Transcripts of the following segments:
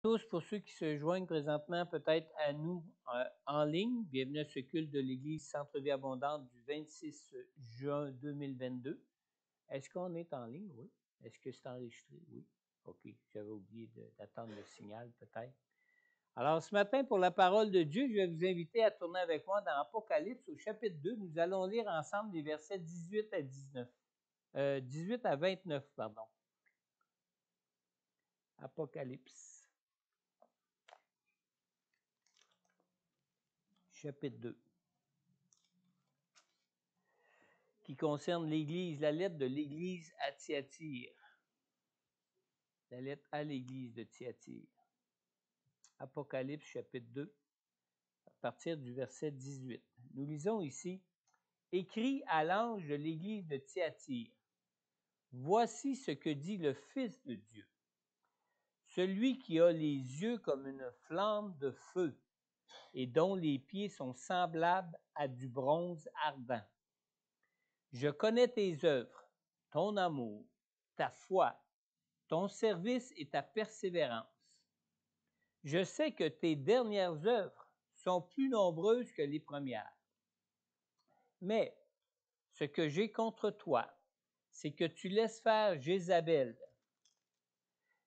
Tous, pour ceux qui se joignent présentement peut-être à nous en ligne, bienvenue à ce culte de l'Église Centre-Vie Abondante du 26 juin 2022. Est-ce qu'on est en ligne? Oui. Est-ce que c'est enregistré? Oui. OK, j'avais oublié d'attendre le signal peut-être. Alors ce matin, pour la parole de Dieu, je vais vous inviter à tourner avec moi dans Apocalypse au chapitre 2. Nous allons lire ensemble les versets 18 à 19. 18 à 29, pardon. Apocalypse. Chapitre 2, qui concerne l'Église, la lettre de l'Église à Thyatire. La lettre à l'Église de Thyatire. Apocalypse chapitre 2, à partir du verset 18. Nous lisons ici, « Écrit à l'ange de l'Église de Thyatire, voici ce que dit le Fils de Dieu, celui qui a les yeux comme une flamme de feu et dont les pieds sont semblables à du bronze ardent. Je connais tes œuvres, ton amour, ta foi, ton service et ta persévérance. Je sais que tes dernières œuvres sont plus nombreuses que les premières. Mais ce que j'ai contre toi, c'est que tu laisses faire Jézabel,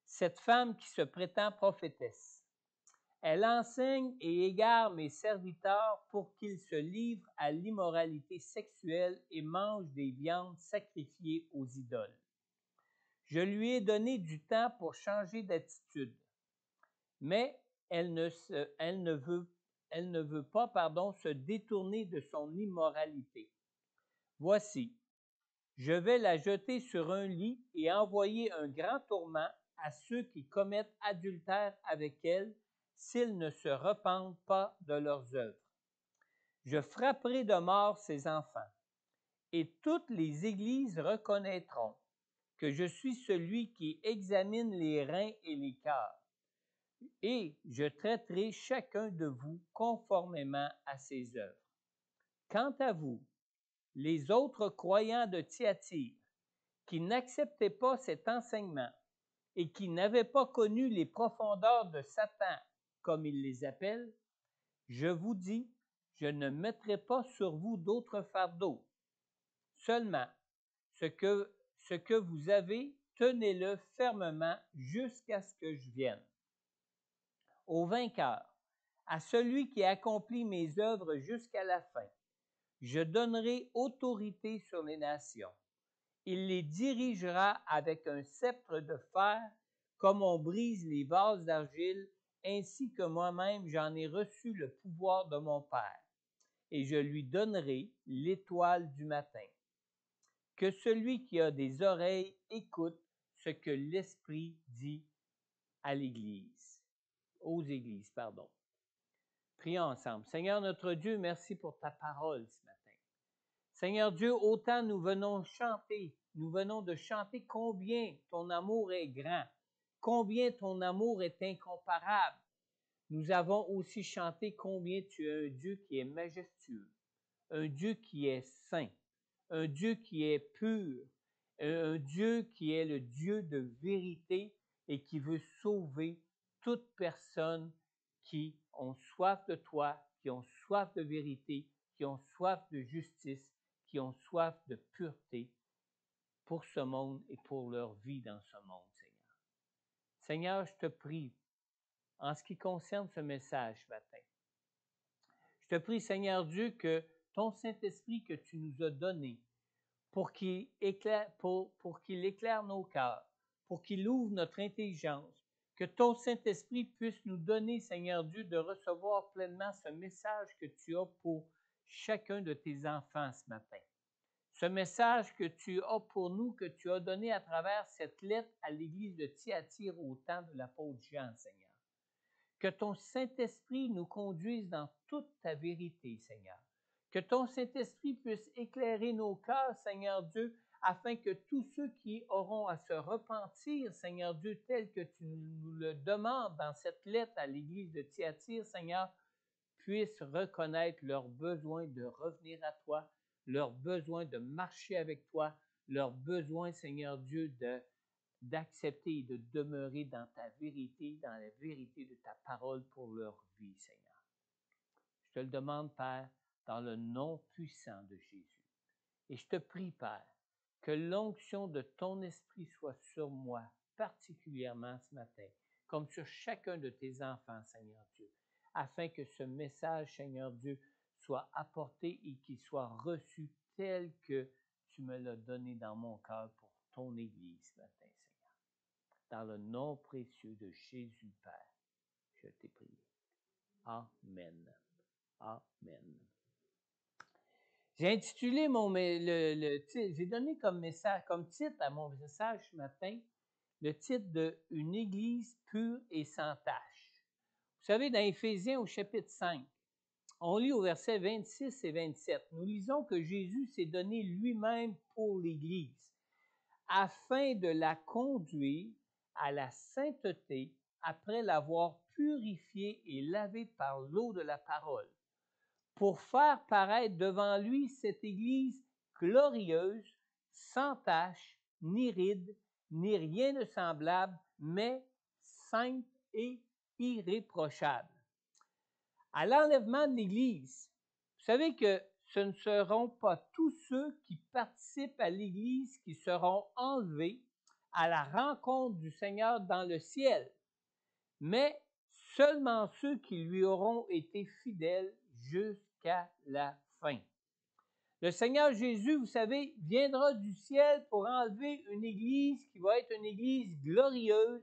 cette femme qui se prétend prophétesse. Elle enseigne et égare mes serviteurs pour qu'ils se livrent à l'immoralité sexuelle et mangent des viandes sacrifiées aux idoles. Je lui ai donné du temps pour changer d'attitude, mais elle ne veut pas se détourner de son immoralité. Voici, je vais la jeter sur un lit et envoyer un grand tourment à ceux qui commettent adultère avec elle, s'ils ne se repentent pas de leurs œuvres. Je frapperai de mort ses enfants, et toutes les églises reconnaîtront que je suis celui qui examine les reins et les cœurs, et je traiterai chacun de vous conformément à ses œuvres. Quant à vous, les autres croyants de Thyatire, qui n'acceptaient pas cet enseignement et qui n'avaient pas connu les profondeurs de Satan, comme il les appelle, je vous dis, je ne mettrai pas sur vous d'autres fardeaux. Seulement, ce que vous avez, tenez-le fermement jusqu'à ce que je vienne. Au vainqueur, à celui qui accomplit mes œuvres jusqu'à la fin, je donnerai autorité sur les nations. Il les dirigera avec un sceptre de fer, comme on brise les vases d'argile, ainsi que moi-même j'en ai reçu le pouvoir de mon Père, et je lui donnerai l'étoile du matin. Que celui qui a des oreilles écoute ce que l'Esprit dit à l'Église, aux Églises, pardon. Prions ensemble. Seigneur notre Dieu, merci pour ta parole ce matin. Seigneur Dieu, autant nous venons de chanter combien ton amour est grand, combien ton amour est incomparable. Nous avons aussi chanté combien tu es un Dieu qui est majestueux, un Dieu qui est saint, un Dieu qui est pur, un Dieu qui est le Dieu de vérité et qui veut sauver toute personne qui ont soif de toi, qui ont soif de vérité, qui ont soif de justice, qui ont soif de pureté pour ce monde et pour leur vie dans ce monde, Seigneur. Seigneur, je te prie, en ce qui concerne ce message ce matin, je te prie, Seigneur Dieu, que ton Saint-Esprit que tu nous as donné pour qu'il éclaire nos cœurs, pour qu'il ouvre notre intelligence, que ton Saint-Esprit puisse nous donner, Seigneur Dieu, de recevoir pleinement ce message que tu as pour chacun de tes enfants ce matin. Ce message que tu as pour nous, que tu as donné à travers cette lettre à l'Église de Thyatire au temps de l'apôtre Jean, Seigneur. Que ton Saint-Esprit nous conduise dans toute ta vérité, Seigneur. Que ton Saint-Esprit puisse éclairer nos cœurs, Seigneur Dieu, afin que tous ceux qui auront à se repentir, Seigneur Dieu, tel que tu nous le demandes dans cette lettre à l'Église de Thyatire, Seigneur, puissent reconnaître leur besoin de revenir à toi, leur besoin de marcher avec toi, leur besoin, Seigneur Dieu, d'accepter et de demeurer dans ta vérité, dans la vérité de ta parole pour leur vie, Seigneur. Je te le demande, Père, dans le nom puissant de Jésus. Et je te prie, Père, que l'onction de ton esprit soit sur moi, particulièrement ce matin, comme sur chacun de tes enfants, Seigneur Dieu, afin que ce message, Seigneur Dieu, soit apporté et qu'il soit reçu tel que tu me l'as donné dans mon cœur pour ton Église ce matin, Seigneur. Dans le nom précieux de Jésus, Père, je t'ai prié. Amen. Amen. J'ai intitulé j'ai donné comme message, comme titre à mon message ce matin, le titre de « Une Église pure et sans tache ». Vous savez, dans Éphésiens au chapitre 5, on lit au verset 26 et 27, nous lisons que Jésus s'est donné lui-même pour l'Église, afin de la conduire à la sainteté après l'avoir purifiée et lavée par l'eau de la parole, pour faire paraître devant lui cette Église glorieuse, sans tache, ni ride, ni rien de semblable, mais sainte et irréprochable. À l'enlèvement de l'Église, vous savez que ce ne seront pas tous ceux qui participent à l'Église qui seront enlevés à la rencontre du Seigneur dans le ciel, mais seulement ceux qui lui auront été fidèles jusqu'à la fin. Le Seigneur Jésus, vous savez, viendra du ciel pour enlever une Église qui va être une Église glorieuse,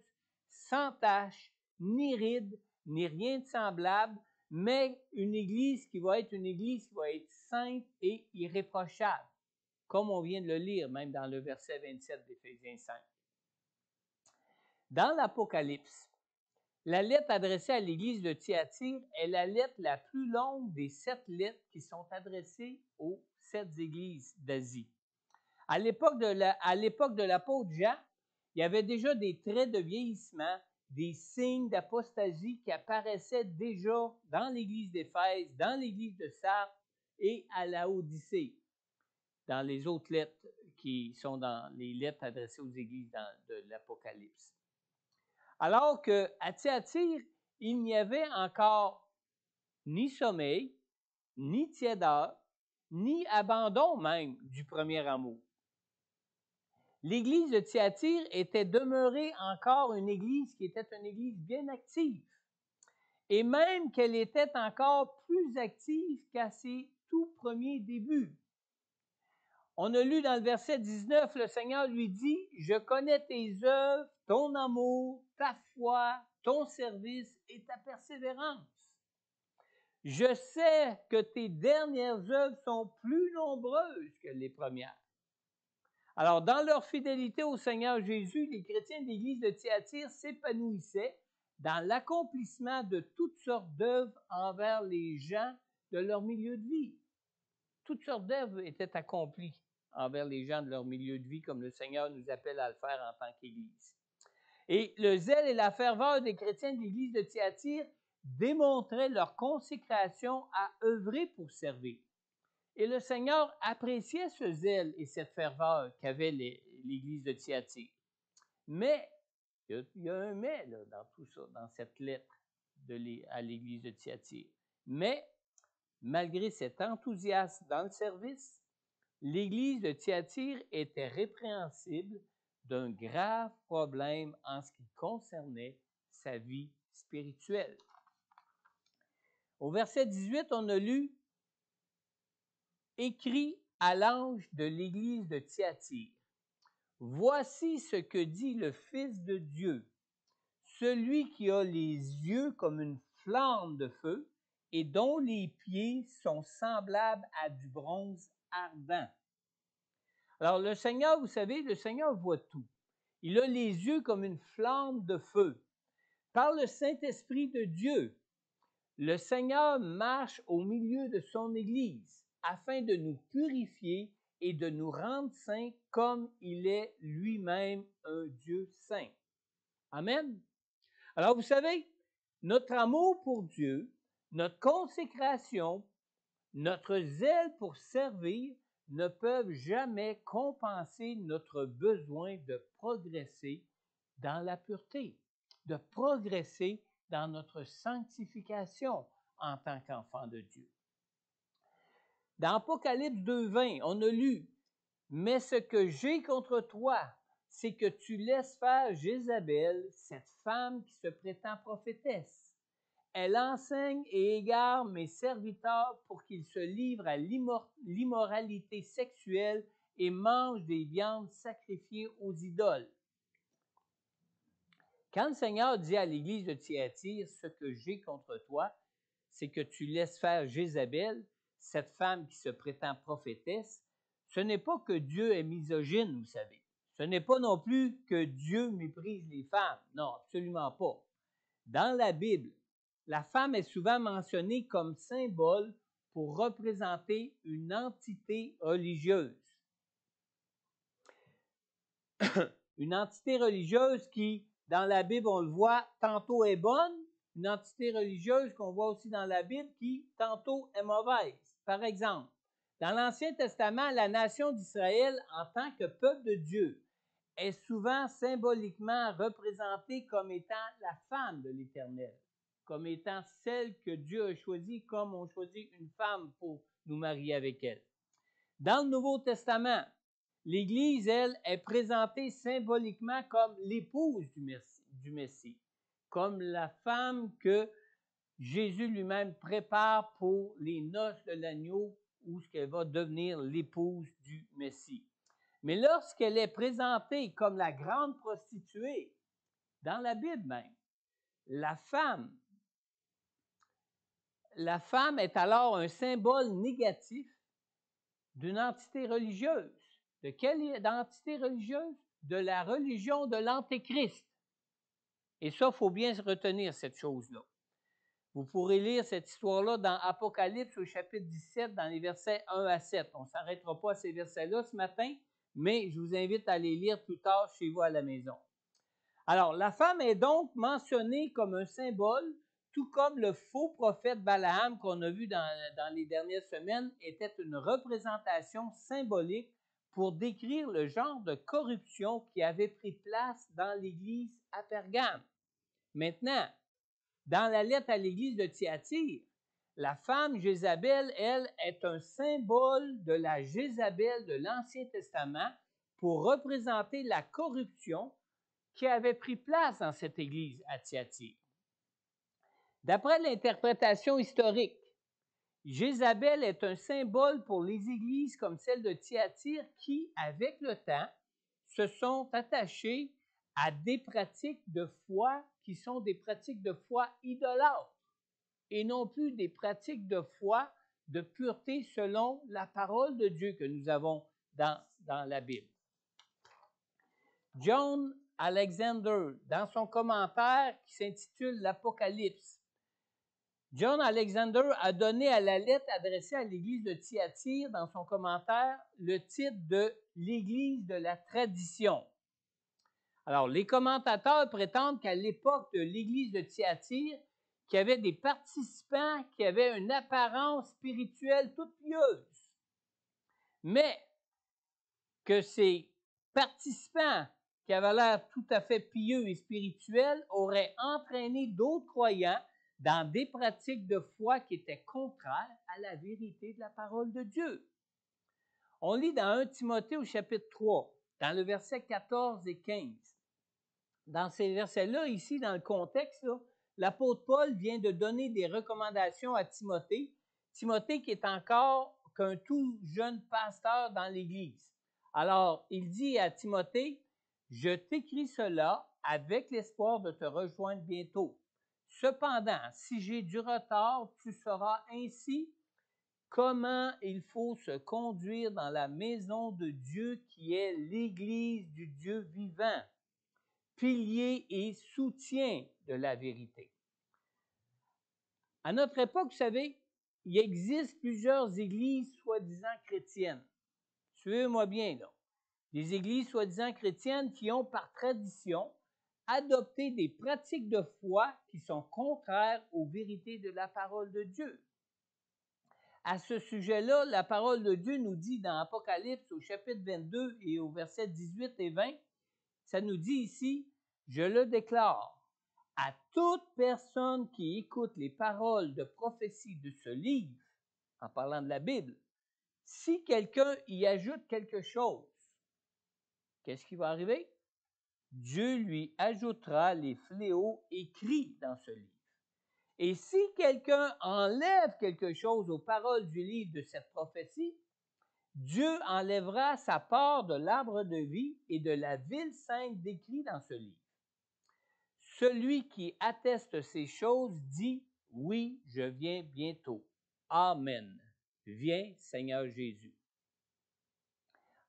sans tache, ni ride, ni rien de semblable, mais une Église qui va être sainte et irréprochable, comme on vient de le lire même dans le verset 27 d'Éphésiens 5. Dans l'Apocalypse, la lettre adressée à l'Église de Thyatire est la lettre la plus longue des 7 lettres qui sont adressées aux 7 églises d'Asie. À l'époque de l'apôtre Jean, il y avait déjà des traits de vieillissement, des signes d'apostasie qui apparaissaient déjà dans l'Église d'Éphèse, dans l'Église de Sardes et à Laodicée, dans les autres lettres qui sont dans les lettres adressées aux églises de l'Apocalypse. Alors qu'à Thyatire, il n'y avait encore ni sommeil, ni tiédeur, ni abandon même du premier amour. L'église de Thyatire était demeurée encore une église qui était une église bien active, et même qu'elle était encore plus active qu'à ses tout premiers débuts. On a lu dans le verset 19, le Seigneur lui dit, « Je connais tes œuvres, ton amour, ta foi, ton service et ta persévérance. Je sais que tes dernières œuvres sont plus nombreuses que les premières. » Alors, dans leur fidélité au Seigneur Jésus, les chrétiens de l'Église de Thyatire s'épanouissaient dans l'accomplissement de toutes sortes d'œuvres envers les gens de leur milieu de vie. Toutes sortes d'œuvres étaient accomplies envers les gens de leur milieu de vie, comme le Seigneur nous appelle à le faire en tant qu'Église. Et le zèle et la ferveur des chrétiens de l'Église de Thyatire démontraient leur consécration à œuvrer pour servir. Et le Seigneur appréciait ce zèle et cette ferveur qu'avait l'Église de Thyatire. Mais, il y a un mais là, dans tout ça, dans cette lettre à l'Église de Thyatire. Mais, malgré cet enthousiasme dans le service, l'Église de Thyatire était répréhensible d'un grave problème en ce qui concernait sa vie spirituelle. Au verset 18, on a lu « Écrit à l'ange de l'Église de Thyatire, voici ce que dit le Fils de Dieu, celui qui a les yeux comme une flamme de feu et dont les pieds sont semblables à du bronze ardent. » Alors, le Seigneur, vous savez, le Seigneur voit tout. Il a les yeux comme une flamme de feu. Par le Saint-Esprit de Dieu, le Seigneur marche au milieu de son Église afin de nous purifier et de nous rendre saints comme il est lui-même un Dieu saint. Amen. Alors, vous savez, notre amour pour Dieu, notre consécration, notre zèle pour servir ne peuvent jamais compenser notre besoin de progresser dans la pureté, de progresser dans notre sanctification en tant qu'enfant de Dieu. Dans Apocalypse 2:20, on a lu « Mais ce que j'ai contre toi, c'est que tu laisses faire Jézabel, cette femme qui se prétend prophétesse. Elle enseigne et égare mes serviteurs pour qu'ils se livrent à l'immoralité sexuelle et mangent des viandes sacrifiées aux idoles. » Quand le Seigneur dit à l'Église de Thyatire, ce que j'ai contre toi, c'est que tu laisses faire Jézabel, cette femme qui se prétend prophétesse, ce n'est pas que Dieu est misogyne, vous savez. Ce n'est pas non plus que Dieu méprise les femmes. Non, absolument pas. Dans la Bible, la femme est souvent mentionnée comme symbole pour représenter une entité religieuse. Une entité religieuse qui, dans la Bible, on le voit, tantôt est bonne, une entité religieuse qu'on voit aussi dans la Bible qui, tantôt, est mauvaise. Par exemple, dans l'Ancien Testament, la nation d'Israël, en tant que peuple de Dieu, est souvent symboliquement représentée comme étant la femme de l'Éternel, comme étant celle que Dieu a choisie, comme on choisit une femme pour nous marier avec elle. Dans le Nouveau Testament, l'Église, elle, est présentée symboliquement comme l'épouse du Messie, comme la femme que Jésus lui-même prépare pour les noces de l'agneau, où elle va devenir l'épouse du Messie. Mais lorsqu'elle est présentée comme la grande prostituée, dans la Bible même, la femme est alors un symbole négatif d'une entité religieuse. De quelle entité religieuse? De la religion de l'Antéchrist. Et ça, il faut bien retenir cette chose-là. Vous pourrez lire cette histoire-là dans Apocalypse au chapitre 17, dans les versets 1 à 7. On ne s'arrêtera pas à ces versets-là ce matin, mais je vous invite à les lire plus tard chez vous à la maison. Alors, la femme est donc mentionnée comme un symbole, tout comme le faux prophète Balaam qu'on a vu dans les dernières semaines était une représentation symbolique pour décrire le genre de corruption qui avait pris place dans l'Église à Pergame. Maintenant, dans la lettre à l'Église de Thyatire, la femme Jézabel, elle, est un symbole de la Jézabel de l'Ancien Testament pour représenter la corruption qui avait pris place dans cette Église à Thyatire. D'après l'interprétation historique, Jézabel est un symbole pour les églises comme celle de Thyatire qui, avec le temps, se sont attachées à des pratiques de foi qui sont des pratiques de foi idolâtres et non plus des pratiques de foi de pureté selon la parole de Dieu que nous avons dans la Bible. John Alexander, dans son commentaire qui s'intitule l'Apocalypse, John Alexander a donné à la lettre adressée à l'Église de Thyatire, dans son commentaire, le titre de « l'Église de la tradition ». Alors, les commentateurs prétendent qu'à l'époque de l'Église de Thyatire, qu'il y avait des participants qui avaient une apparence spirituelle toute pieuse, mais que ces participants qui avaient l'air tout à fait pieux et spirituels auraient entraîné d'autres croyants dans des pratiques de foi qui étaient contraires à la vérité de la parole de Dieu. On lit dans 1 Timothée au chapitre 3, dans le verset 14 et 15. Dans ces versets-là, ici, dans le contexte, là, l'apôtre Paul vient de donner des recommandations à Timothée. Timothée qui est encore qu'un tout jeune pasteur dans l'Église. Alors, il dit à Timothée, « Je t'écris cela avec l'espoir de te rejoindre bientôt. Cependant, si j'ai du retard, tu sauras ainsi comment il faut se conduire dans la maison de Dieu qui est l'Église du Dieu vivant, pilier et soutien de la vérité. » À notre époque, vous savez, il existe plusieurs églises soi-disant chrétiennes. Suivez-moi bien, là. Des églises soi-disant chrétiennes qui ont, par tradition, adopté des pratiques de foi qui sont contraires aux vérités de la parole de Dieu. À ce sujet-là, la parole de Dieu nous dit dans Apocalypse au chapitre 22 et au verset 18 et 20, ça nous dit ici, je le déclare à toute personne qui écoute les paroles de prophétie de ce livre, en parlant de la Bible, si quelqu'un y ajoute quelque chose, qu'est-ce qui va arriver? Dieu lui ajoutera les fléaux écrits dans ce livre. Et si quelqu'un enlève quelque chose aux paroles du livre de cette prophétie, Dieu enlèvera sa part de l'arbre de vie et de la ville sainte décrite dans ce livre. Celui qui atteste ces choses dit, oui, je viens bientôt. Amen. Viens, Seigneur Jésus.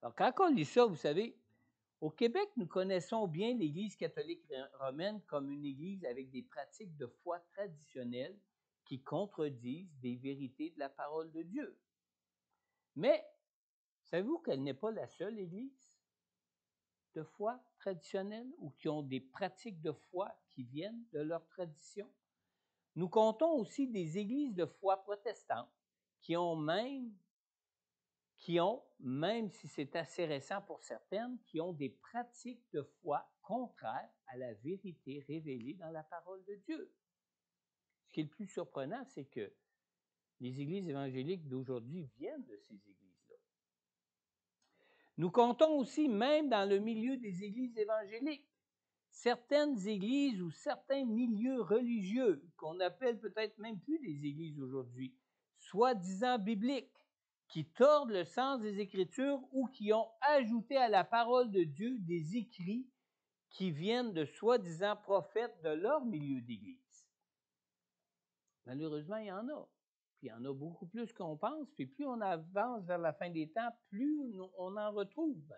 Alors, quand on lit ça, vous savez, au Québec, nous connaissons bien l'Église catholique romaine comme une Église avec des pratiques de foi traditionnelles qui contredisent des vérités de la parole de Dieu. Mais, savez-vous qu'elle n'est pas la seule Église de foi traditionnelle ou qui ont des pratiques de foi qui viennent de leur tradition? Nous comptons aussi des églises de foi protestantes qui ont, même si c'est assez récent pour certaines, qui ont des pratiques de foi contraires à la vérité révélée dans la parole de Dieu. Ce qui est le plus surprenant, c'est que les églises évangéliques d'aujourd'hui viennent de ces églises-là. Nous comptons aussi, même dans le milieu des églises évangéliques, certaines églises ou certains milieux religieux, qu'on appelle peut-être même plus des églises aujourd'hui, soi-disant bibliques, qui tordent le sens des Écritures ou qui ont ajouté à la parole de Dieu des écrits qui viennent de soi-disant prophètes de leur milieu d'église. Malheureusement, il y en a. Puis il y en a beaucoup plus qu'on pense, puis plus on avance vers la fin des temps, plus on en retrouve.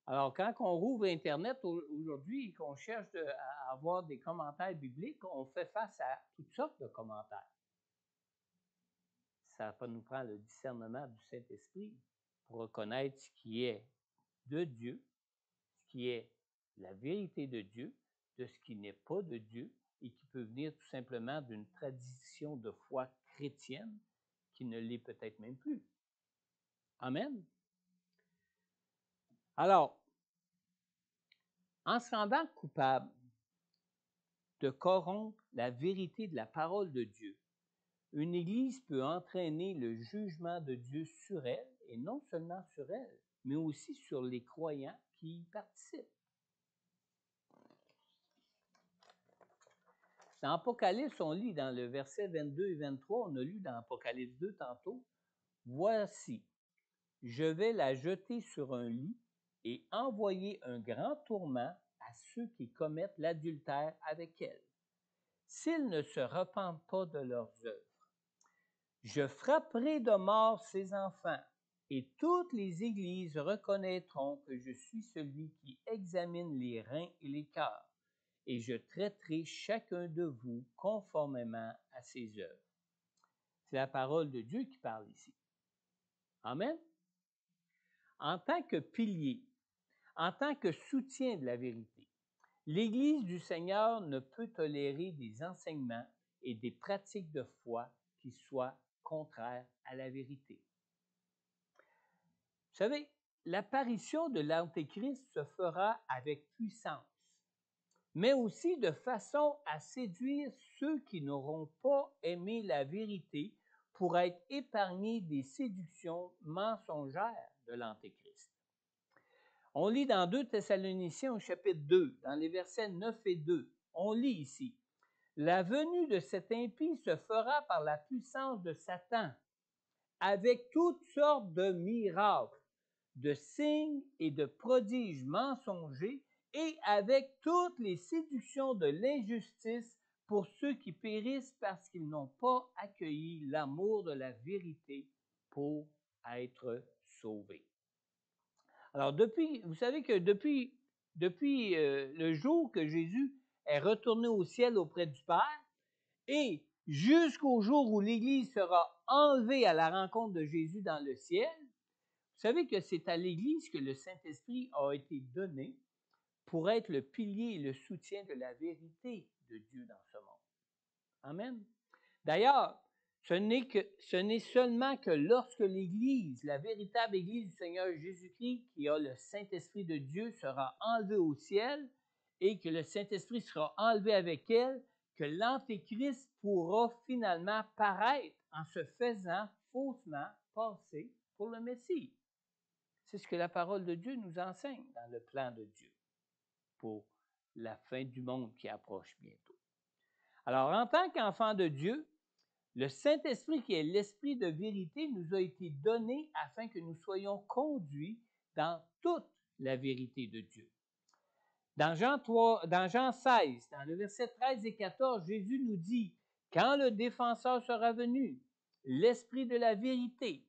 Alors, quand on rouvre Internet aujourd'hui et qu'on cherche à avoir des commentaires bibliques, on fait face à toutes sortes de commentaires. Ça nous prend le discernement du Saint-Esprit pour reconnaître ce qui est de Dieu, ce qui est la vérité de Dieu, de ce qui n'est pas de Dieu et qui peut venir tout simplement d'une tradition de foi chrétienne qui ne l'est peut-être même plus. Amen. Alors, en se rendant coupable de corrompre la vérité de la parole de Dieu, une Église peut entraîner le jugement de Dieu sur elle, et non seulement sur elle, mais aussi sur les croyants qui y participent. Dans Apocalypse, on lit dans le verset 22 et 23, on a lu dans Apocalypse 2 tantôt, « Voici, je vais la jeter sur un lit et envoyer un grand tourment à ceux qui commettent l'adultère avec elle, s'ils ne se repentent pas de leurs œuvres. Je frapperai de mort ses enfants, et toutes les églises reconnaîtront que je suis celui qui examine les reins et les cœurs, et je traiterai chacun de vous conformément à ses œuvres. » C'est la parole de Dieu qui parle ici. Amen. En tant que pilier, en tant que soutien de la vérité, l'Église du Seigneur ne peut tolérer des enseignements et des pratiques de foi qui soient contraires à la vérité. Vous savez, l'apparition de l'Antéchrist se fera avec puissance, mais aussi de façon à séduire ceux qui n'auront pas aimé la vérité pour être épargnés des séductions mensongères de l'Antéchrist. On lit dans 2 Thessaloniciens au chapitre 2, dans les versets 9 et 2, on lit ici, « La venue de cet impie se fera par la puissance de Satan, avec toutes sortes de miracles, de signes et de prodiges mensongers, et avec toutes les séductions de l'injustice pour ceux qui périssent parce qu'ils n'ont pas accueilli l'amour de la vérité pour être sauvés. » Alors, vous savez que depuis le jour que Jésus est retourné au ciel auprès du Père, et jusqu'au jour où l'Église sera enlevée à la rencontre de Jésus dans le ciel, vous savez que c'est à l'Église que le Saint-Esprit a été donné pour être le pilier et le soutien de la vérité de Dieu dans ce monde. Amen. D'ailleurs, ce n'est seulement que lorsque l'Église, la véritable Église du Seigneur Jésus-Christ, qui a le Saint-Esprit de Dieu, sera enlevée au ciel et que le Saint-Esprit sera enlevé avec elle, que l'Antéchrist pourra finalement paraître en se faisant faussement passer pour le Messie. C'est ce que la parole de Dieu nous enseigne dans le plan de Dieu pour la fin du monde qui approche bientôt. Alors, en tant qu'enfant de Dieu, le Saint-Esprit, qui est l'Esprit de vérité, nous a été donné afin que nous soyons conduits dans toute la vérité de Dieu. Dans Jean 16, dans le verset 13 et 14, Jésus nous dit, « Quand le défenseur sera venu, l'Esprit de la vérité,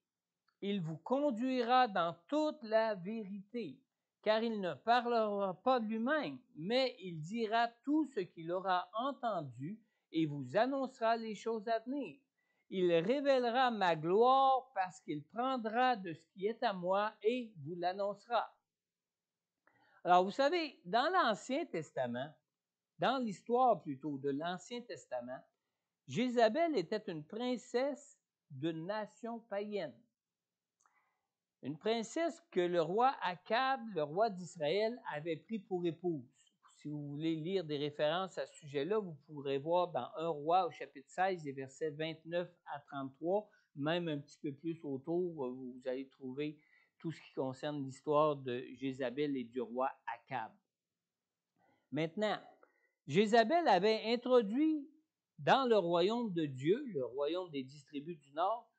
il vous conduira dans toute la vérité, car il ne parlera pas de lui-même, mais il dira tout ce qu'il aura entendu et vous annoncera les choses à venir. Il révélera ma gloire parce qu'il prendra de ce qui est à moi et vous l'annoncera. » Alors, vous savez, dans l'Ancien Testament, dans l'histoire plutôt de l'Ancien Testament, Jézabel était une princesse d'une nation païenne. Une princesse que le roi Akab, le roi d'Israël, avait pris pour épouse. Si vous voulez lire des références à ce sujet-là, vous pourrez voir dans 1 Roi au chapitre 16, des versets 29 à 33, même un petit peu plus autour, vous allez trouver tout ce qui concerne l'histoire de Jézabel et du roi Akab. Maintenant, Jézabel avait introduit dans le royaume de Dieu, le royaume des 10 tribus du Nord,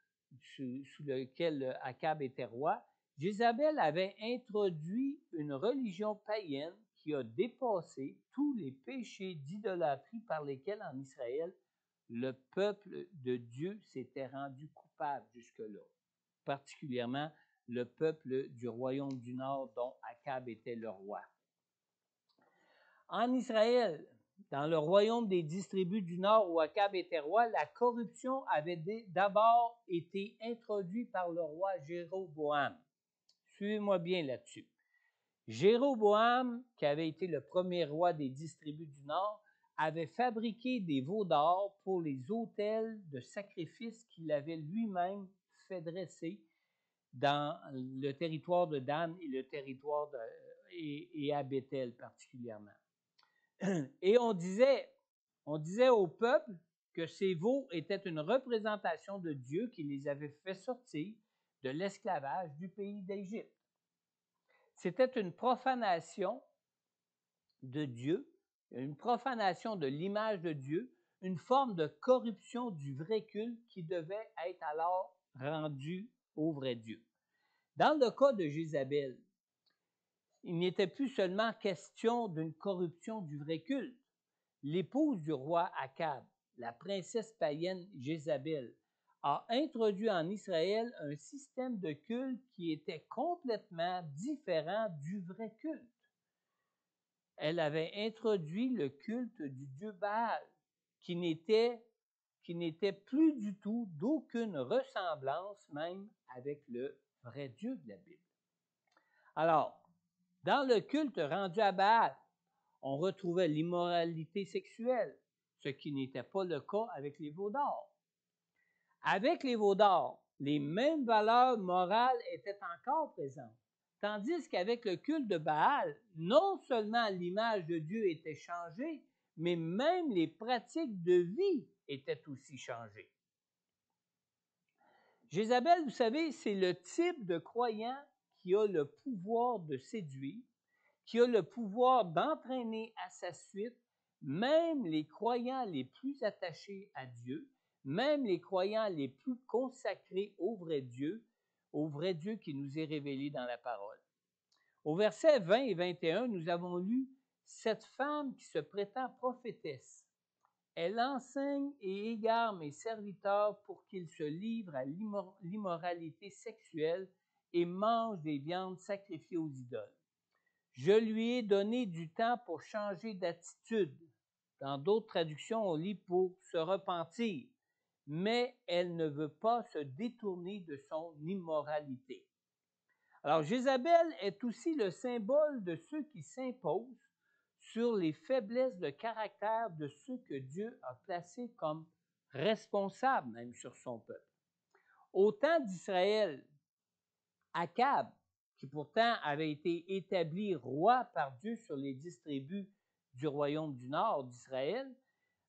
sous lequel Akab était roi, Jézabel avait introduit une religion païenne qui a dépassé tous les péchés d'idolâtrie par lesquels en Israël le peuple de Dieu s'était rendu coupable jusque-là, particulièrement le peuple du royaume du Nord dont Akab était le roi. En Israël, dans le royaume des 10 tribus du Nord où Akab était roi, la corruption avait d'abord été introduite par le roi Jéroboam. Suivez-moi bien là-dessus. Jéroboam, qui avait été le premier roi des 10 tribus du Nord, avait fabriqué des veaux d'or pour les autels de sacrifice qu'il avait lui-même fait dresser dans le territoire de Dan et le territoire et à Béthel particulièrement. Et on disait au peuple que ces veaux étaient une représentation de Dieu qui les avait fait sortir de l'esclavage du pays d'Égypte. C'était une profanation de Dieu, une profanation de l'image de Dieu, une forme de corruption du vrai culte qui devait être alors rendu au vrai Dieu. Dans le cas de Jézabel, il n'était plus seulement question d'une corruption du vrai culte. L'épouse du roi Akab, la princesse païenne Jézabel, a introduit en Israël un système de culte qui était complètement différent du vrai culte. Elle avait introduit le culte du dieu Baal, qui n'était plus du tout d'aucune ressemblance même avec le vrai Dieu de la Bible. Alors, dans le culte rendu à Baal, on retrouvait l'immoralité sexuelle, ce qui n'était pas le cas avec les veaux d'or. Avec les veaux d'or, les mêmes valeurs morales étaient encore présentes, tandis qu'avec le culte de Baal, non seulement l'image de Dieu était changée, mais même les pratiques de vie étaient aussi changées. Jézabel, vous savez, c'est le type de croyant qui a le pouvoir de séduire, qui a le pouvoir d'entraîner à sa suite même les croyants les plus attachés à Dieu, même les croyants les plus consacrés au vrai Dieu qui nous est révélé dans la parole. Au verset 20 et 21, nous avons lu « Cette femme qui se prétend prophétesse, elle enseigne et égare mes serviteurs pour qu'ils se livrent à l'immoralité sexuelle et mangent des viandes sacrifiées aux idoles. Je lui ai donné du temps pour changer d'attitude. » Dans d'autres traductions, on lit pour se repentir. Mais elle ne veut pas se détourner de son immoralité. Alors, Jézabel est aussi le symbole de ceux qui s'imposent sur les faiblesses de caractère de ceux que Dieu a placés comme responsables même sur son peuple. Au temps d'Israël, Akab, qui pourtant avait été établi roi par Dieu sur les 10 tribus du royaume du nord d'Israël,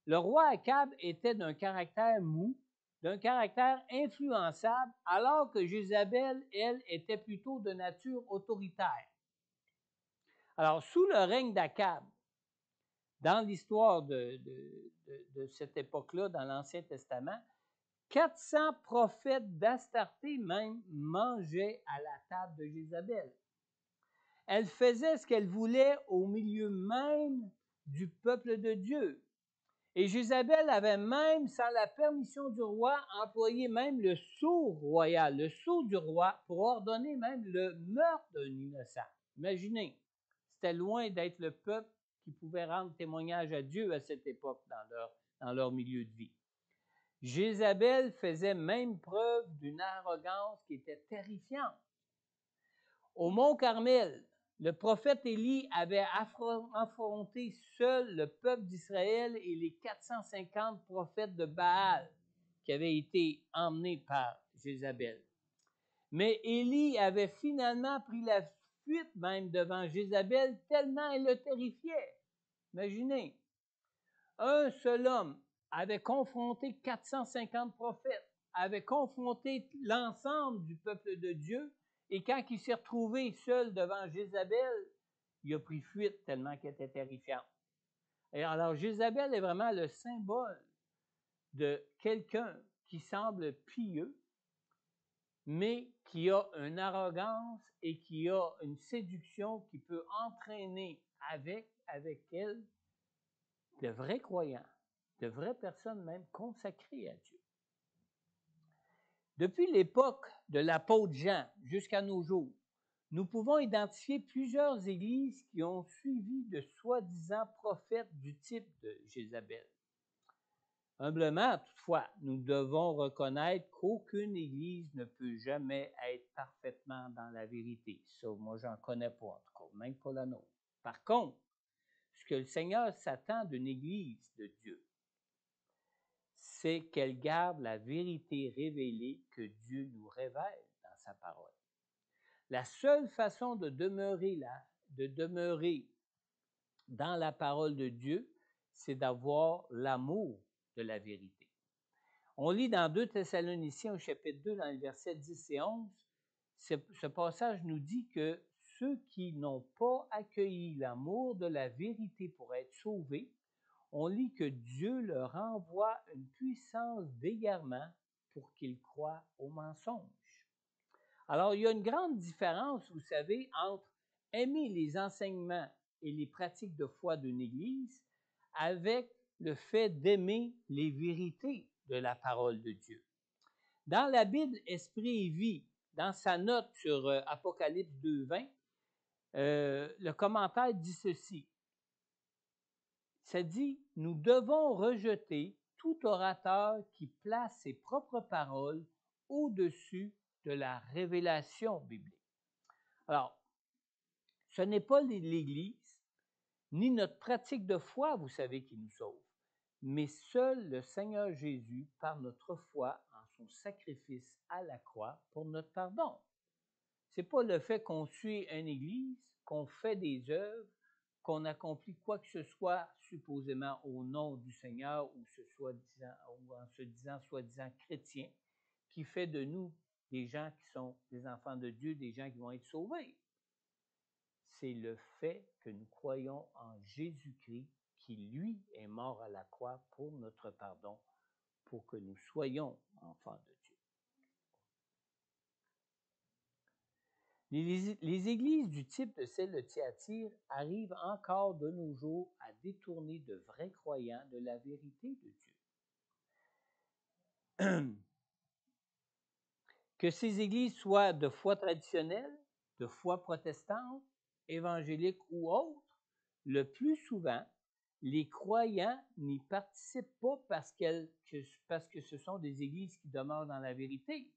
le roi Akab était d'un caractère mou, d'un caractère influençable, alors que Jézabel, elle, était plutôt de nature autoritaire. Alors, sous le règne d'Akab, dans l'histoire de cette époque-là, dans l'Ancien Testament, 400 prophètes d'Astarté même mangeaient à la table de Jézabel. Elle faisait ce qu'elle voulait au milieu même du peuple de Dieu. Et Jézabel avait même, sans la permission du roi, employé même le sceau royal, le sceau du roi, pour ordonner même le meurtre d'un innocent. Imaginez, c'était loin d'être le peuple qui pouvait rendre témoignage à Dieu à cette époque dans leur milieu de vie. Jézabel faisait même preuve d'une arrogance qui était terrifiante. Au mont Carmel, le prophète Élie avait affronté seul le peuple d'Israël et les 450 prophètes de Baal qui avaient été emmenés par Jézabel. Mais Élie avait finalement pris la fuite même devant Jézabel tellement elle le terrifiait. Imaginez, un seul homme avait confronté 450 prophètes, avait confronté l'ensemble du peuple de Dieu, et quand il s'est retrouvé seul devant Jézabel, il a pris fuite tellement qu'elle était terrifiante. Et alors, Jézabel est vraiment le symbole de quelqu'un qui semble pieux, mais qui a une arrogance et qui a une séduction qui peut entraîner avec elle de vrais croyants, de vraies personnes même consacrées à Dieu. Depuis l'époque de l'apôtre Jean jusqu'à nos jours, nous pouvons identifier plusieurs églises qui ont suivi de soi-disant prophètes du type de Jézabel. Humblement, toutefois, nous devons reconnaître qu'aucune église ne peut jamais être parfaitement dans la vérité. Ça, moi, j'en connais pas, en tout cas, même pas la nôtre. Par contre, ce que le Seigneur s'attend d'une église de Dieu, c'est qu'elle garde la vérité révélée que Dieu nous révèle dans sa parole. La seule façon de demeurer dans la parole de Dieu, c'est d'avoir l'amour de la vérité. On lit dans 2 Thessaloniciens au chapitre 2, dans les versets 10 et 11, ce passage nous dit que ceux qui n'ont pas accueilli l'amour de la vérité pour être sauvés, on lit que Dieu leur envoie une puissance d'égarement pour qu'ils croient au mensonge. Alors, il y a une grande différence, vous savez, entre aimer les enseignements et les pratiques de foi d'une Église avec le fait d'aimer les vérités de la parole de Dieu. Dans la Bible Esprit et Vie, dans sa note sur Apocalypse 2:20, le commentaire dit ceci. Ça dit, nous devons rejeter tout orateur qui place ses propres paroles au-dessus de la révélation biblique. Alors, ce n'est pas l'Église, ni notre pratique de foi, vous savez, qui nous sauve, mais seul le Seigneur Jésus par notre foi en son sacrifice à la croix pour notre pardon. Ce n'est pas le fait qu'on suit une Église, qu'on fait des œuvres, qu'on accomplit quoi que ce soit supposément au nom du Seigneur ou en se disant soi-disant chrétien, qui fait de nous des gens qui sont des enfants de Dieu, des gens qui vont être sauvés. C'est le fait que nous croyons en Jésus-Christ qui, lui, est mort à la croix pour notre pardon, pour que nous soyons enfants de Dieu. Les églises du type de celle de Thyatire arrivent encore de nos jours à détourner de vrais croyants de la vérité de Dieu. Que ces églises soient de foi traditionnelle, de foi protestante, évangélique ou autre, le plus souvent, les croyants n'y participent pas parce que ce sont des églises qui demeurent dans la vérité,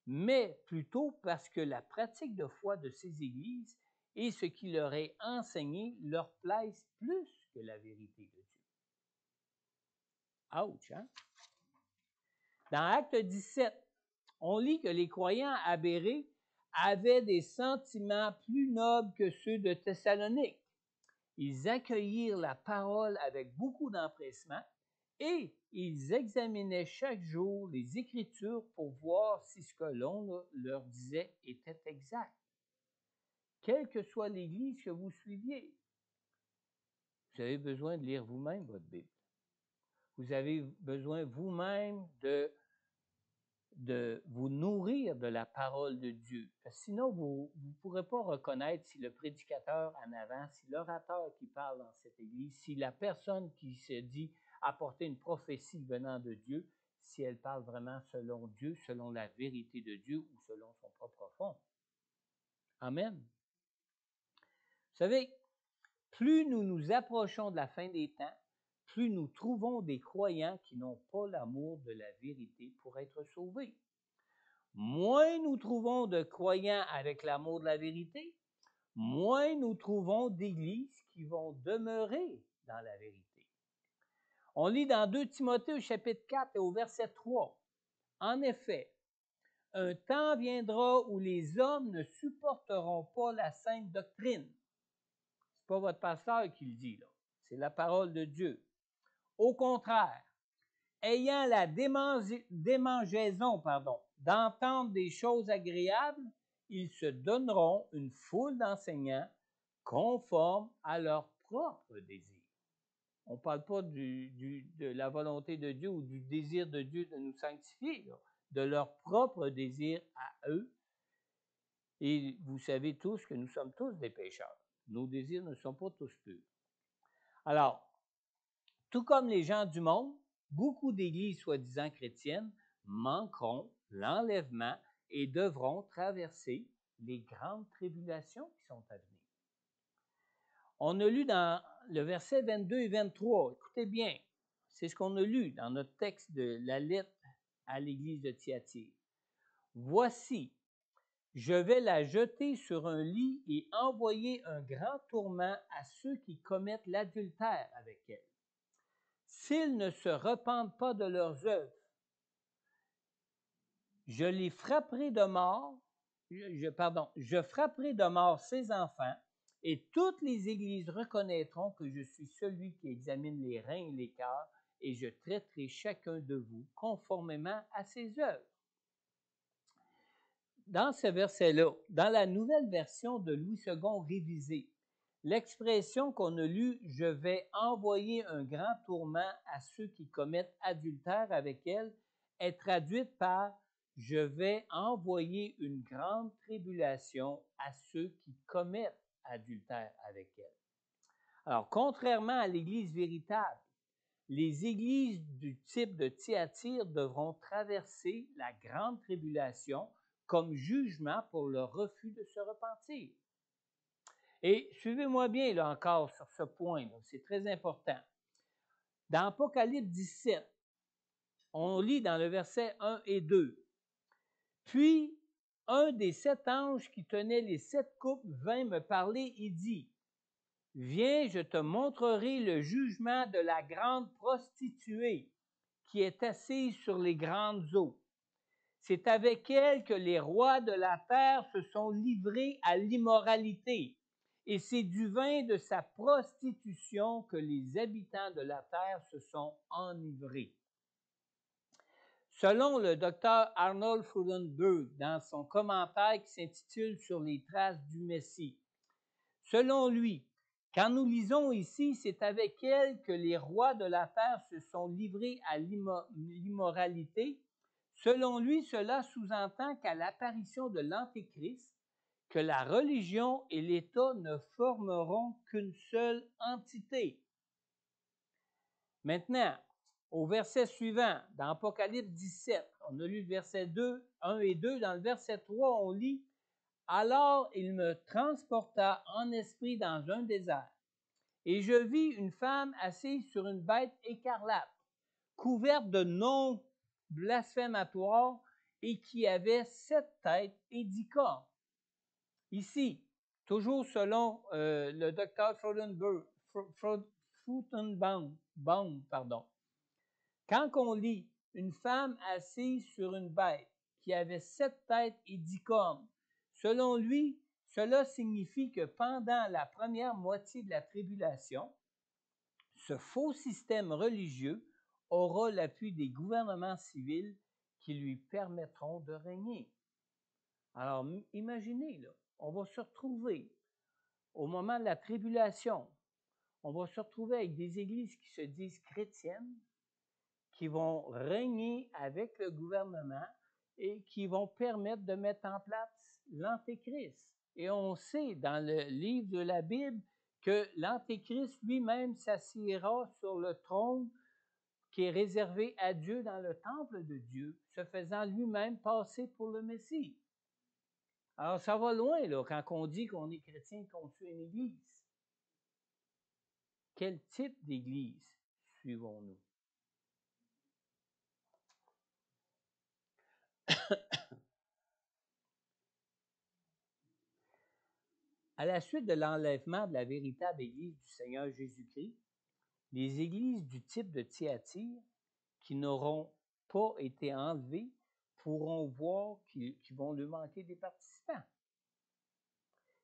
mais plutôt parce que la pratique de foi de ces églises et ce qui leur est enseigné leur plaisent plus que la vérité de Dieu. Ouch, hein? Dans Acte 17, on lit que les croyants à Bérée avaient des sentiments plus nobles que ceux de Thessalonique. Ils accueillirent la parole avec beaucoup d'empressement et ils examinaient chaque jour les Écritures pour voir si ce que l'on leur disait était exact. Quelle que soit l'Église que vous suiviez, vous avez besoin de lire vous-même votre Bible. Vous avez besoin vous-même de vous nourrir de la parole de Dieu. Parce que sinon, vous ne pourrez pas reconnaître si le prédicateur en avant, si l'orateur qui parle dans cette Église, si la personne qui se dit apporter une prophétie venant de Dieu, si elle parle vraiment selon Dieu, selon la vérité de Dieu ou selon son propre fond. Amen. Vous savez, plus nous nous approchons de la fin des temps, plus nous trouvons des croyants qui n'ont pas l'amour de la vérité pour être sauvés. Moins nous trouvons de croyants avec l'amour de la vérité, moins nous trouvons d'églises qui vont demeurer dans la vérité. On lit dans 2 Timothée au chapitre 4 et au verset 3. En effet, un temps viendra où les hommes ne supporteront pas la sainte doctrine. Ce n'est pas votre pasteur qui le dit, là. C'est la parole de Dieu. Au contraire, ayant la démangeaison d'entendre des choses agréables, ils se donneront une foule d'enseignants conformes à leur propre désir. On ne parle pas de la volonté de Dieu ou du désir de Dieu de nous sanctifier, là, de leur propre désir à eux. Et vous savez tous que nous sommes tous des pécheurs. Nos désirs ne sont pas tous purs. Alors, tout comme les gens du monde, beaucoup d'églises soi-disant chrétiennes manqueront l'enlèvement et devront traverser les grandes tribulations qui sont à venir. On a lu dans le verset 22 et 23, écoutez bien, c'est ce qu'on a lu dans notre texte de la lettre à l'église de Thyatire. Voici, je vais la jeter sur un lit et envoyer un grand tourment à ceux qui commettent l'adultère avec elle. S'ils ne se repentent pas de leurs œuvres, je les frapperai de mort, je frapperai de mort ces enfants, et toutes les églises reconnaîtront que je suis celui qui examine les reins et les cœurs, et je traiterai chacun de vous conformément à ses œuvres. Dans ce verset-là, dans la nouvelle version de Louis II révisée, l'expression qu'on a lue « je vais envoyer un grand tourment à ceux qui commettent adultère avec elle » est traduite par « je vais envoyer une grande tribulation à ceux qui commettent adultère avec elle ». Alors, contrairement à l'Église véritable, les églises du type de Thyatire devront traverser la grande tribulation comme jugement pour leur refus de se repentir. Et suivez-moi bien là encore sur ce point, là, c'est très important. Dans Apocalypse 17, on lit dans le verset 1 et 2. Puis, un des 7 anges qui tenait les 7 coupes vint me parler et dit, « Viens, je te montrerai le jugement de la grande prostituée qui est assise sur les grandes eaux. C'est avec elle que les rois de la terre se sont livrés à l'immoralité, et c'est du vin de sa prostitution que les habitants de la terre se sont enivrés. » Selon le docteur Arnold Frudenberg, dans son commentaire qui s'intitule « Sur les traces du Messie », selon lui, quand nous lisons ici, c'est avec elle que les rois de la terre se sont livrés à l'immoralité. Selon lui, cela sous-entend qu'à l'apparition de l'Antéchrist, que la religion et l'État ne formeront qu'une seule entité. Maintenant, au verset suivant, dans Apocalypse 17, on a lu le verset 2, 1 et 2, dans le verset 3, on lit « Alors il me transporta en esprit dans un désert, et je vis une femme assise sur une bête écarlate, couverte de noms blasphématoires et qui avait 7 têtes et 10 cornes. » Ici, toujours selon le docteur Frudenbaum, quand on lit une femme assise sur une bête qui avait 7 têtes et 10 cornes, selon lui, Cela signifie que pendant la première moitié de la tribulation, ce faux système religieux aura l'appui des gouvernements civils qui lui permettront de régner. Alors, imaginez, là, on va se retrouver au moment de la tribulation, on va se retrouver avec des églises qui se disent chrétiennes, qui vont régner avec le gouvernement et qui vont permettre de mettre en place l'Antéchrist. Et on sait dans le livre de la Bible que l'Antéchrist lui-même s'assiera sur le trône qui est réservé à Dieu dans le temple de Dieu, se faisant lui-même passer pour le Messie. Alors, ça va loin, là, quand on dit qu'on est chrétien et qu'on suit une église. Quel type d'église suivons-nous? À la suite de l'enlèvement de la véritable Église du Seigneur Jésus-Christ, les églises du type de Thyatire, qui n'auront pas été enlevées, pourront voir qu'ils vont lui manquer des participants.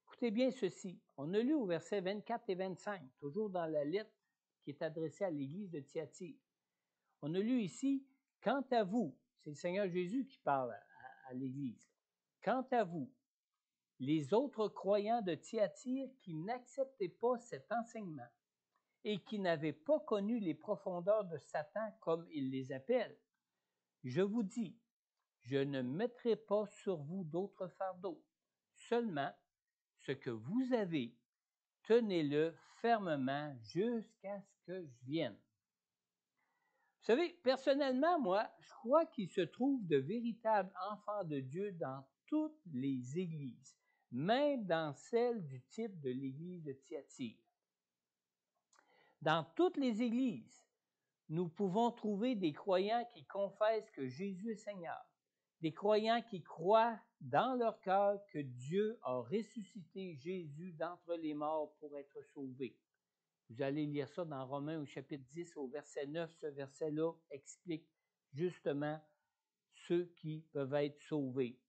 Écoutez bien ceci. On a lu au verset 24 et 25, toujours dans la lettre qui est adressée à l'Église de Thyatire. On a lu ici, « Quant à vous », c'est le Seigneur Jésus qui parle à l'Église, « Quant à vous, les autres croyants de Thyatire qui n'acceptaient pas cet enseignement et qui n'avaient pas connu les profondeurs de Satan comme il les appelle, je vous dis, je ne mettrai pas sur vous d'autres fardeaux. Seulement, ce que vous avez, tenez-le fermement jusqu'à ce que je vienne. » Vous savez, personnellement, moi, je crois qu'il se trouve de véritables enfants de Dieu dans toutes les églises, même dans celle du type de l'église de Thyatire. Dans toutes les églises, nous pouvons trouver des croyants qui confessent que Jésus est Seigneur, des croyants qui croient dans leur cœur que Dieu a ressuscité Jésus d'entre les morts pour être sauvés. Vous allez lire ça dans Romains au chapitre 10 au verset 9. Ce verset-là explique justement ceux qui peuvent être sauvés.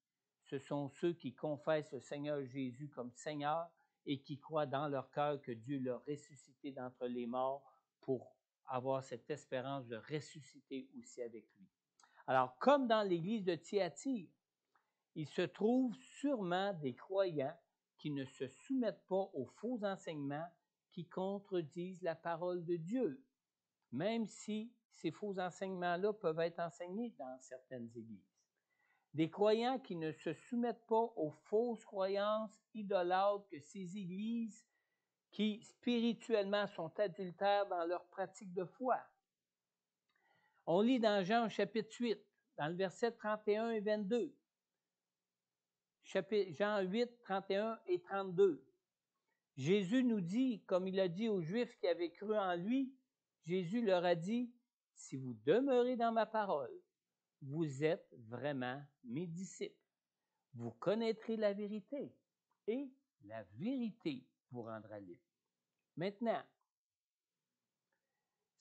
Ce sont ceux qui confessent le Seigneur Jésus comme Seigneur et qui croient dans leur cœur que Dieu l'a ressuscité d'entre les morts pour avoir cette espérance de ressusciter aussi avec lui. Alors, comme dans l'église de Thyatire, il se trouve sûrement des croyants qui ne se soumettent pas aux faux enseignements qui contredisent la parole de Dieu, même si ces faux enseignements-là peuvent être enseignés dans certaines églises. Des croyants qui ne se soumettent pas aux fausses croyances idolâtres que ces églises qui spirituellement sont adultères dans leur pratique de foi. On lit dans Jean chapitre 8, dans le verset 31 et 22. Jean 8, 31 et 32. Jésus nous dit, comme il a dit aux Juifs qui avaient cru en lui, Jésus leur a dit, « Si vous demeurez dans ma parole, vous êtes vraiment mes disciples. Vous connaîtrez la vérité et la vérité vous rendra libre. » Maintenant,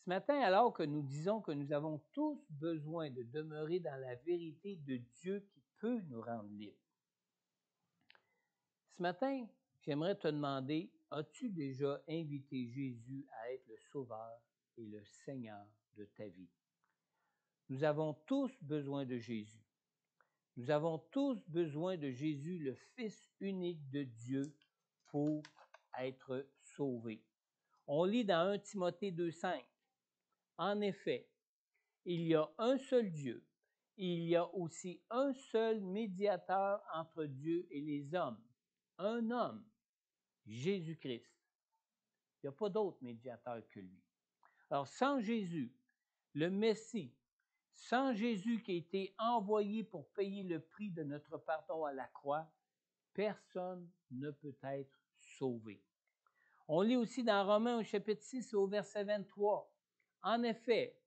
ce matin, alors que nous disons que nous avons tous besoin de demeurer dans la vérité de Dieu qui peut nous rendre libres, ce matin, j'aimerais te demander, as-tu déjà invité Jésus à être le Sauveur et le Seigneur de ta vie? Nous avons tous besoin de Jésus. Nous avons tous besoin de Jésus, le Fils unique de Dieu, pour être sauvés. On lit dans 1 Timothée 2,5. En effet, il y a un seul Dieu, et il y a aussi un seul médiateur entre Dieu et les hommes, un homme, Jésus-Christ. Il n'y a pas d'autre médiateur que lui. Alors, sans Jésus, le Messie, sans Jésus qui a été envoyé pour payer le prix de notre pardon à la croix, personne ne peut être sauvé. On lit aussi dans Romains au chapitre 6 au verset 23. En effet,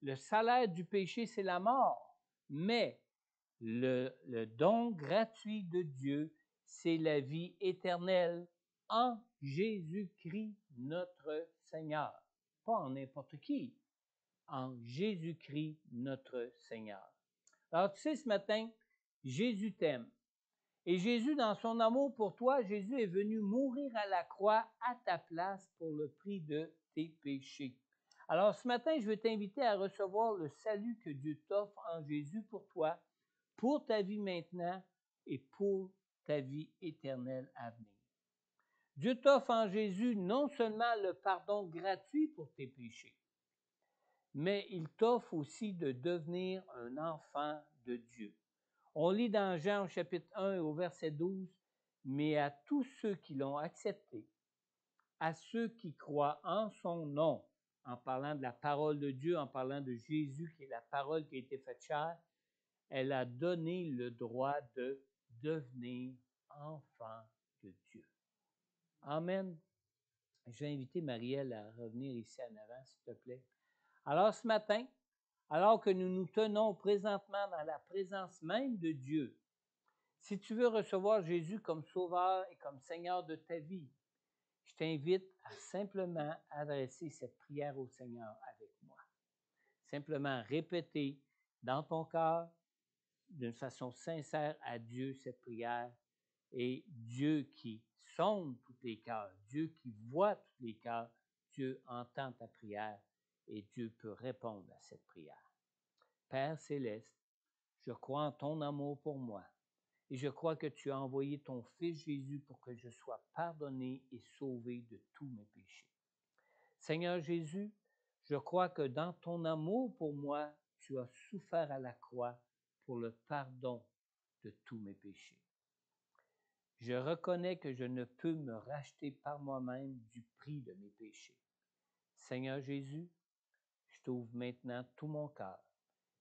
le salaire du péché, c'est la mort, mais le don gratuit de Dieu, c'est la vie éternelle en Jésus-Christ notre Seigneur. Pas en n'importe qui, en Jésus-Christ notre Seigneur. Alors tu sais, ce matin, Jésus t'aime Et Jésus, dans son amour pour toi, Jésus est venu mourir à la croix à ta place pour le prix de tes péchés. Alors ce matin, je veux t'inviter à recevoir le salut que Dieu t'offre en Jésus pour toi, pour ta vie maintenant et pour ta vie éternelle à venir. Dieu t'offre en Jésus non seulement le pardon gratuit pour tes péchés, mais il t'offre aussi de devenir un enfant de Dieu. On lit dans Jean au chapitre 1 au verset 12, « Mais à tous ceux qui l'ont accepté, à ceux qui croient en son nom, en parlant de la parole de Dieu, en parlant de Jésus qui est la parole qui a été faite chair, elle a donné le droit de devenir enfant de Dieu. » Amen. Je vais inviter Marielle à revenir ici en avant, s'il te plaît. Alors ce matin, alors que nous nous tenons présentement dans la présence même de Dieu, si tu veux recevoir Jésus comme Sauveur et comme Seigneur de ta vie, je t'invite à simplement adresser cette prière au Seigneur avec moi. Simplement répéter dans ton cœur, d'une façon sincère à Dieu cette prière, et Dieu qui sonde tous les cœurs, Dieu qui voit tous les cœurs, Dieu entend ta prière et Dieu peut répondre à cette prière. Père céleste, je crois en ton amour pour moi et je crois que tu as envoyé ton Fils Jésus pour que je sois pardonné et sauvé de tous mes péchés. Seigneur Jésus, je crois que dans ton amour pour moi, tu as souffert à la croix pour le pardon de tous mes péchés. Je reconnais que je ne peux me racheter par moi-même du prix de mes péchés. Seigneur Jésus, je t'ouvre maintenant tout mon cœur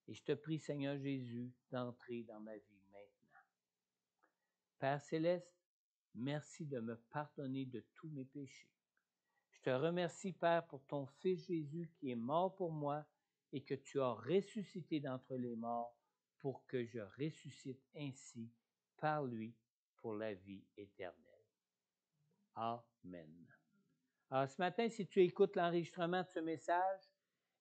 et je te prie, Seigneur Jésus, d'entrer dans ma vie maintenant. Père céleste, merci de me pardonner de tous mes péchés. Je te remercie, Père, pour ton Fils Jésus qui est mort pour moi et que tu as ressuscité d'entre les morts pour que je ressuscite ainsi par lui pour la vie éternelle. Amen. Alors, ce matin, si tu écoutes l'enregistrement de ce message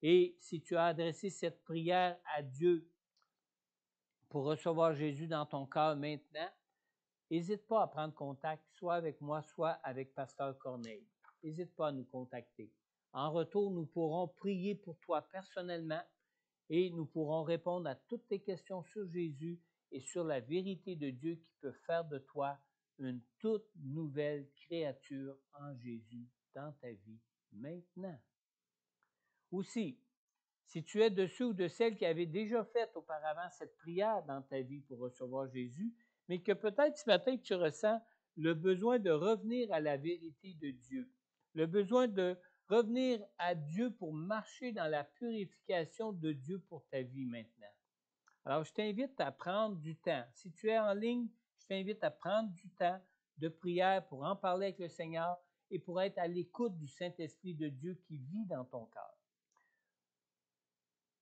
et si tu as adressé cette prière à Dieu pour recevoir Jésus dans ton cœur maintenant, n'hésite pas à prendre contact, soit avec moi, soit avec Pasteur Corneille. N'hésite pas à nous contacter. En retour, nous pourrons prier pour toi personnellement et nous pourrons répondre à toutes tes questions sur Jésus et sur la vérité de Dieu qui peut faire de toi une toute nouvelle créature en Jésus dans ta vie maintenant. Aussi, si tu es de ceux ou de celles qui avaient déjà fait auparavant cette prière dans ta vie pour recevoir Jésus, mais que peut-être ce matin tu ressens le besoin de revenir à la vérité de Dieu, le besoin de revenir à Dieu pour marcher dans la purification de Dieu pour ta vie maintenant. Alors, je t'invite à prendre du temps. Si tu es en ligne, je t'invite à prendre du temps de prière pour en parler avec le Seigneur et pour être à l'écoute du Saint-Esprit de Dieu qui vit dans ton cœur.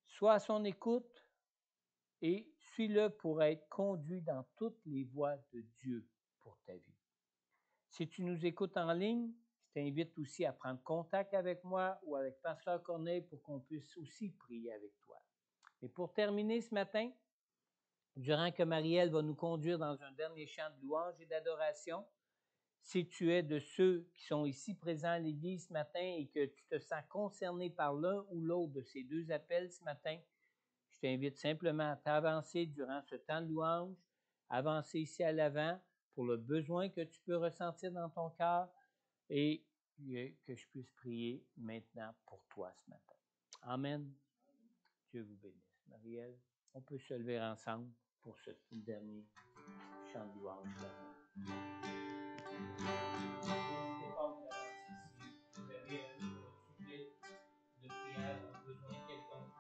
Sois à son écoute et suis-le pour être conduit dans toutes les voies de Dieu pour ta vie. Si tu nous écoutes en ligne, je t'invite aussi à prendre contact avec moi ou avec Pasteur Corneille pour qu'on puisse aussi prier avec toi. Et pour terminer ce matin, durant que Marielle va nous conduire dans un dernier chant de louange et d'adoration, si tu es de ceux qui sont ici présents à l'Église ce matin et que tu te sens concerné par l'un ou l'autre de ces deux appels ce matin, je t'invite simplement à t'avancer durant ce temps de louange, avancer ici à l'avant pour le besoin que tu peux ressentir dans ton cœur et que je puisse prier maintenant pour toi ce matin. Amen. Dieu vous bénisse. Marielle, on peut se lever ensemble pour ce dernier chant de louange. N'hésitez pas à vous avancer si vous avez un sujet de prière ou besoin quelconque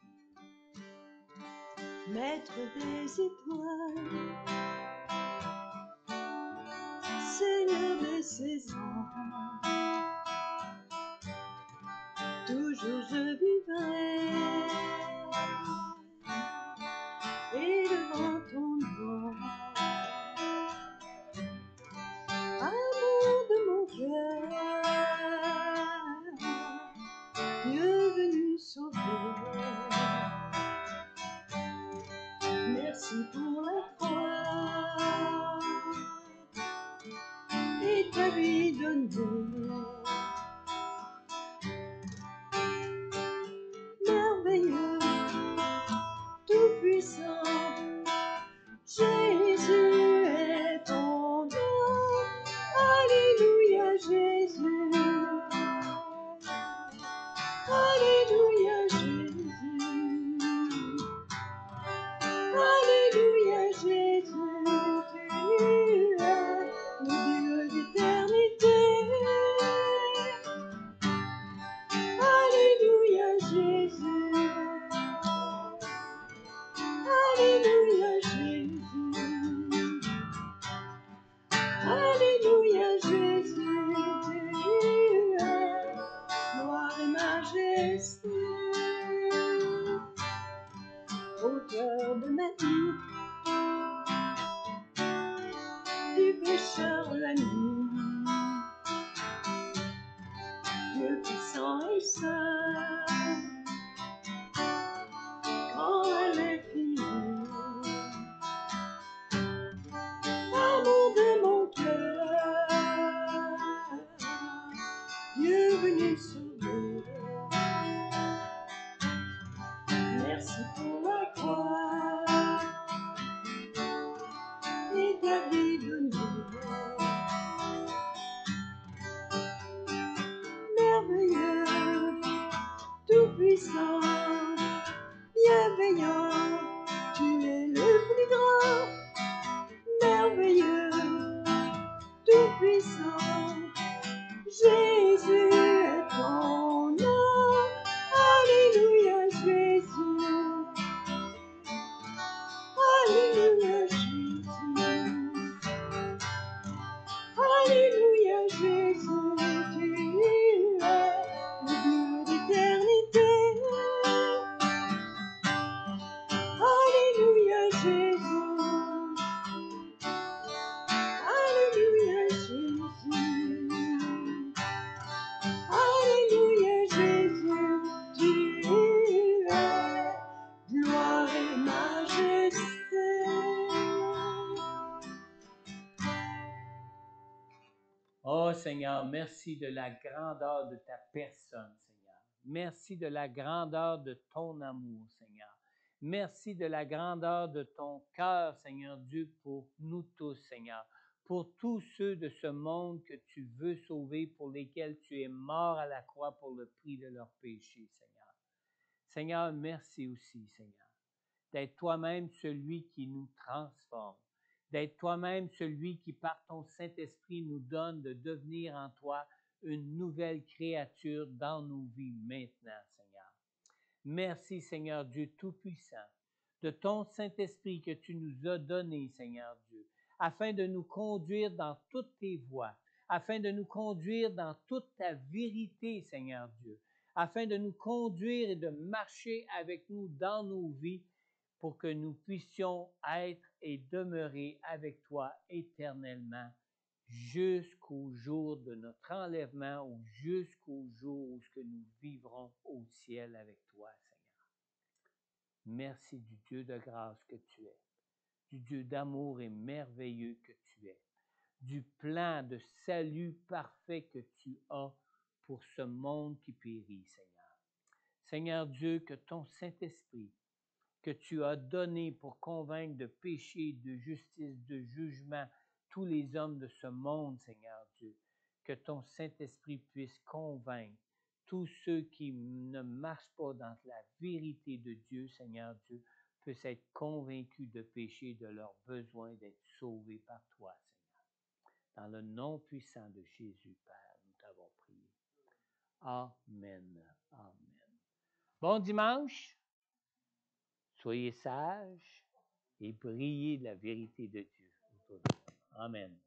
pour lequel Maître des étoiles, Seigneur des saisons, toujours je vivrai et devant ton nom, amour de mon cœur, Dieu venu sauver. Merci pour la croix cœur de Mathieu, du pécheur la nuit. Dieu puissant et saint, grand à l'infini, amour de mon cœur, Dieu venu sauver. Merci pour la croix et ta vie donnée. Merveilleux, tout-puissant, bienveillant, tu es le plus grand. Merveilleux, tout-puissant, Jésus est ton nom. Alléluia, Jésus. Alléluia, Jésus. Alléluia, Jésus. Tu es le Dieu d'éternité. Alléluia, Jésus. Alléluia, Jésus. Alléluia, Jésus. Tu es gloire et majesté. Oh Seigneur, merci de la grandeur de ta personne, Seigneur. Merci de la grandeur de ton amour, Seigneur. Merci de la grandeur de ton cœur, Seigneur Dieu, pour nous tous, Seigneur. Pour tous ceux de ce monde que tu veux sauver, pour lesquels tu es mort à la croix pour le prix de leurs péchés, Seigneur. Seigneur, merci aussi, Seigneur, d'être toi-même celui qui nous transforme, d'être toi-même celui qui, par ton Saint-Esprit, nous donne de devenir en toi une nouvelle créature dans nos vies maintenant, Seigneur. Merci, Seigneur Dieu Tout-Puissant, de ton Saint-Esprit que tu nous as donné, Seigneur Dieu, afin de nous conduire dans toutes tes voies, afin de nous conduire dans toute ta vérité, Seigneur Dieu, afin de nous conduire et de marcher avec nous dans nos vies, pour que nous puissions être et demeurer avec toi éternellement jusqu'au jour de notre enlèvement ou jusqu'au jour où nous vivrons au ciel avec toi, Seigneur. Merci du Dieu de grâce que tu es, du Dieu d'amour et merveilleux que tu es, du plan de salut parfait que tu as pour ce monde qui périt, Seigneur. Seigneur Dieu, que ton Saint-Esprit que tu as donné pour convaincre de péché, de justice, de jugement tous les hommes de ce monde, Seigneur Dieu. Que ton Saint-Esprit puisse convaincre tous ceux qui ne marchent pas dans la vérité de Dieu, Seigneur Dieu, puissent être convaincus de péché, de leur besoin d'être sauvés par toi, Seigneur. Dans le nom puissant de Jésus, Père, nous t'avons prié. Amen. Amen. Bon dimanche. Soyez sages et brillez de la vérité de Dieu. Amen.